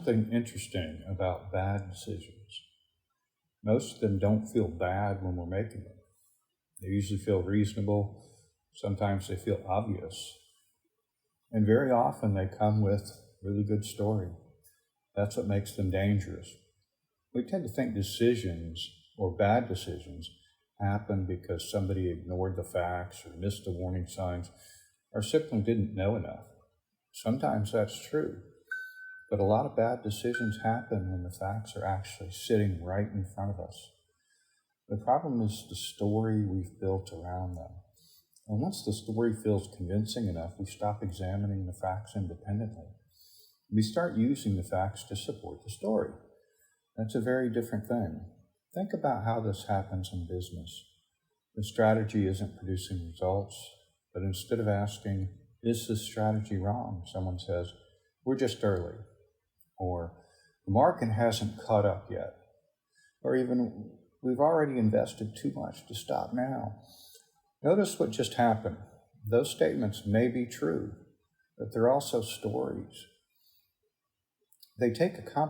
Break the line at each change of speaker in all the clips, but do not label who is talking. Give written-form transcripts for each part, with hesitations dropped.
something interesting about bad decisions. Most of them don't feel bad when we're making them. They usually feel reasonable. Sometimes they feel obvious. And very often they come with really good story. That's what makes them dangerous. We tend to think decisions or bad decisions happen because somebody ignored the facts or missed the warning signs or simply didn't know enough. Sometimes that's true. But a lot of bad decisions happen when the facts are actually sitting right in front of us. The problem is the story we've built around them. And once the story feels convincing enough, we stop examining the facts independently. We start using the facts to support the story. That's a very different thing. Think about how this happens in business. The strategy isn't producing results, but instead of asking, is this strategy wrong? Someone says, we're just early. Or the market hasn't caught up yet. Or even, we've already invested too much to stop now. Notice what just happened. Those statements may be true, but they're also stories. They take a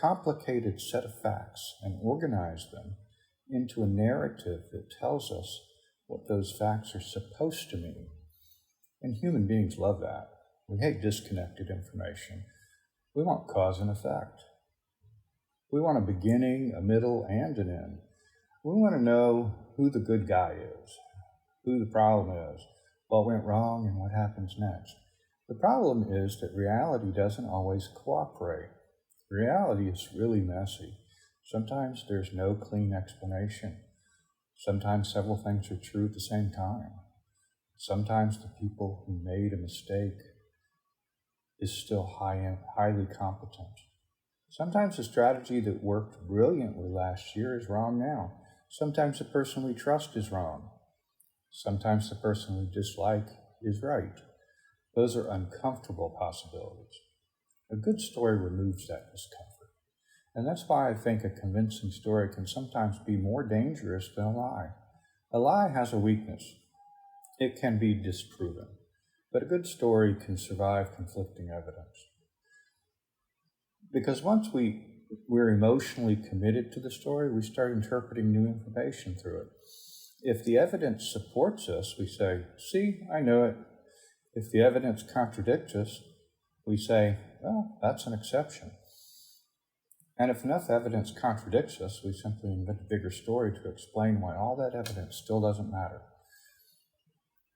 complicated set of facts and organize them into a narrative that tells us what those facts are supposed to mean. And human beings love that. We hate disconnected information. We want cause and effect. We want a beginning, a middle, and an end. We want to know who the good guy is, who the problem is, what went wrong, and what happens next. The problem is that reality doesn't always cooperate. Reality is really messy. Sometimes there's no clean explanation. Sometimes several things are true at the same time. Sometimes the people who made a mistake is still highly competent. Sometimes the strategy that worked brilliantly last year is wrong now. Sometimes the person we trust is wrong. Sometimes the person we dislike is right. Those are uncomfortable possibilities. A good story removes that discomfort. And that's why I think a convincing story can sometimes be more dangerous than a lie. A lie has a weakness. It can be disproven. But a good story can survive conflicting evidence. Because once we're emotionally committed to the story, we start interpreting new information through it. If the evidence supports us, we say, see, I know it. If the evidence contradicts us, we say, well, that's an exception. And if enough evidence contradicts us, we simply invent a bigger story to explain why all that evidence still doesn't matter.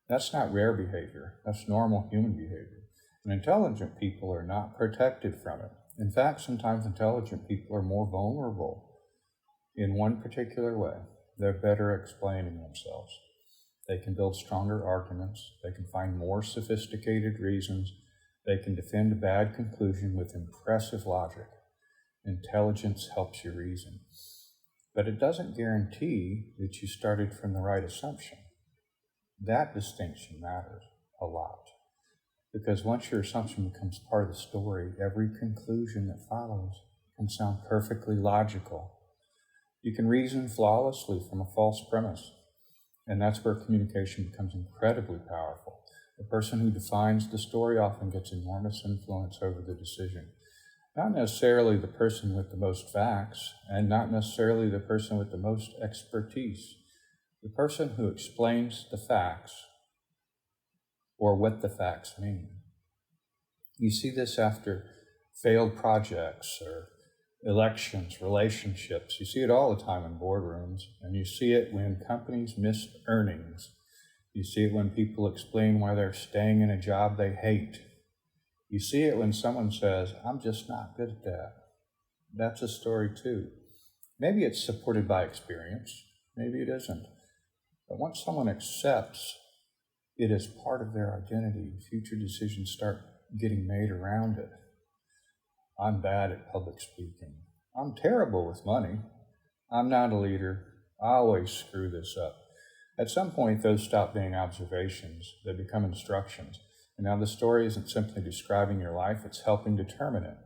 That's not rare behavior. That's normal human behavior. And intelligent people are not protected from it. In fact, sometimes intelligent people are more vulnerable in one particular way. They're better at explaining themselves. They can build stronger arguments. They can find more sophisticated reasons. They can defend a bad conclusion with impressive logic. Intelligence helps you reason. But it doesn't guarantee that you started from the right assumption. That distinction matters a lot. Because once your assumption becomes part of the story, every conclusion that follows can sound perfectly logical. You can reason flawlessly from a false premise. And that's where communication becomes incredibly powerful. The person who defines the story often gets enormous influence over the decision. Not necessarily the person with the most facts, and not necessarily the person with the most expertise. The person who explains the facts, or what the facts mean. You see this after failed projects or elections, relationships. You see it all the time in boardrooms, and you see it when companies miss earnings. You see it when people explain why they're staying in a job they hate. You see it when someone says, I'm just not good at that. That's a story too. Maybe it's supported by experience. Maybe it isn't. But once someone accepts it as part of their identity, future decisions start getting made around it. I'm bad at public speaking. I'm terrible with money. I'm not a leader. I always screw this up. At some point, those stop being observations. They become instructions. And now the story isn't simply describing your life, it's helping determine it.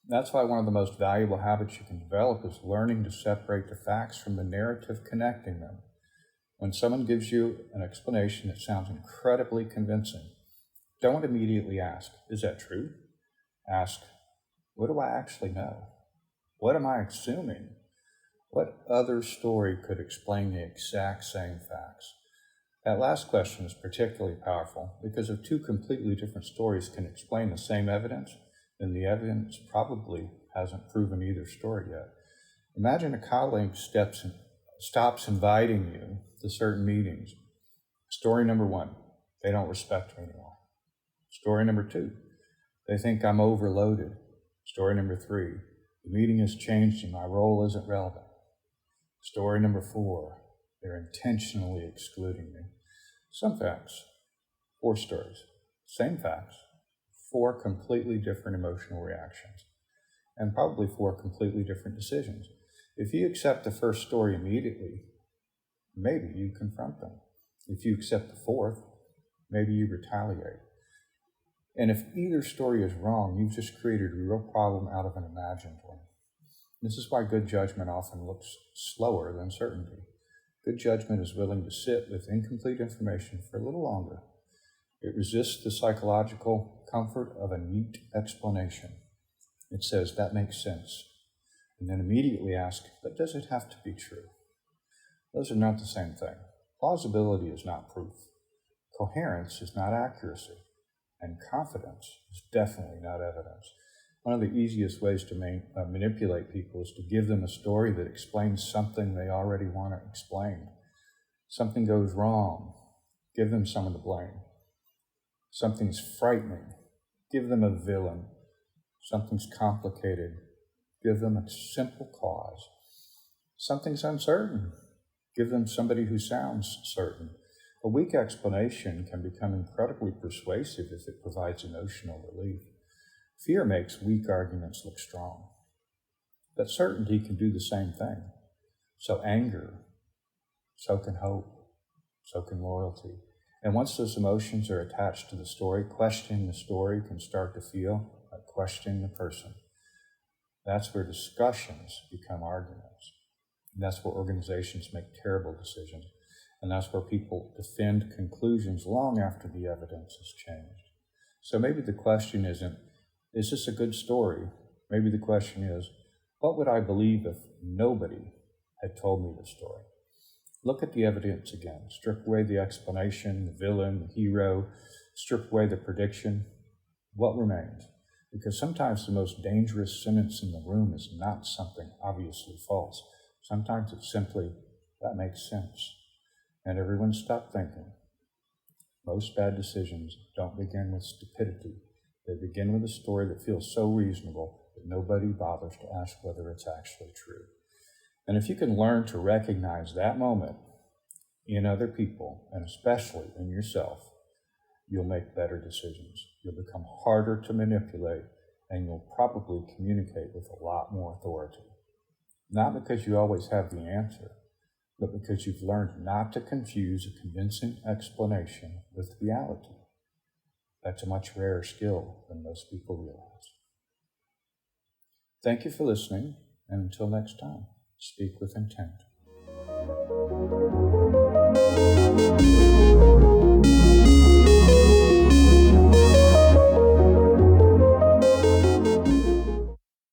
That's why one of the most valuable habits you can develop is learning to separate the facts from the narrative connecting them. When someone gives you an explanation that sounds incredibly convincing, don't immediately ask, is that true? Ask, What do I actually know? What am I assuming? What other story could explain the exact same facts? That last question is particularly powerful because if two completely different stories can explain the same evidence, then the evidence probably hasn't proven either story yet. Imagine a colleague stops inviting you to certain meetings. Story number 1, they don't respect me anymore. Story number 2, they think I'm overloaded. Story number 3, the meeting has changed and my role isn't relevant. Story number 4, they're intentionally excluding me. Some facts, 4 stories, same facts, 4 completely different emotional reactions, and probably 4 completely different decisions. If you accept the first story immediately, maybe you confront them. If you accept the 4th, maybe you retaliate. And if either story is wrong, you've just created a real problem out of an imagined one. This is why good judgment often looks slower than certainty. Good judgment is willing to sit with incomplete information for a little longer. It resists the psychological comfort of a neat explanation. It says, that makes sense. And then immediately asks, but does it have to be true? Those are not the same thing. Plausibility is not proof. Coherence is not accuracy. And confidence is definitely not evidence. One of the easiest ways to manipulate people is to give them a story that explains something they already want to explain. Something goes wrong, give them someone to blame. Something's frightening, give them a villain. Something's complicated, give them a simple cause. Something's uncertain, give them somebody who sounds certain. A weak explanation can become incredibly persuasive if it provides emotional relief. Fear makes weak arguments look strong. But certainty can do the same thing. So anger, so can hope, so can loyalty. And once those emotions are attached to the story, questioning the story can start to feel like questioning the person. That's where discussions become arguments. And that's where organizations make terrible decisions. And that's where people defend conclusions long after the evidence has changed. So maybe the question isn't, is this a good story? Maybe the question is, what would I believe if nobody had told me the story? Look at the evidence again. Strip away the explanation, the villain, the hero, strip away the prediction. What remains? Because sometimes the most dangerous sentence in the room is not something obviously false. Sometimes it's simply, that makes sense. And everyone stop thinking. Most bad decisions don't begin with stupidity. They begin with a story that feels so reasonable that nobody bothers to ask whether it's actually true. And if you can learn to recognize that moment in other people, and especially in yourself, you'll make better decisions. You'll become harder to manipulate, and you'll probably communicate with a lot more authority. Not because you always have the answer, but because you've learned not to confuse a convincing explanation with reality. That's a much rarer skill than most people realize. Thank you for listening, and until next time, speak with intent.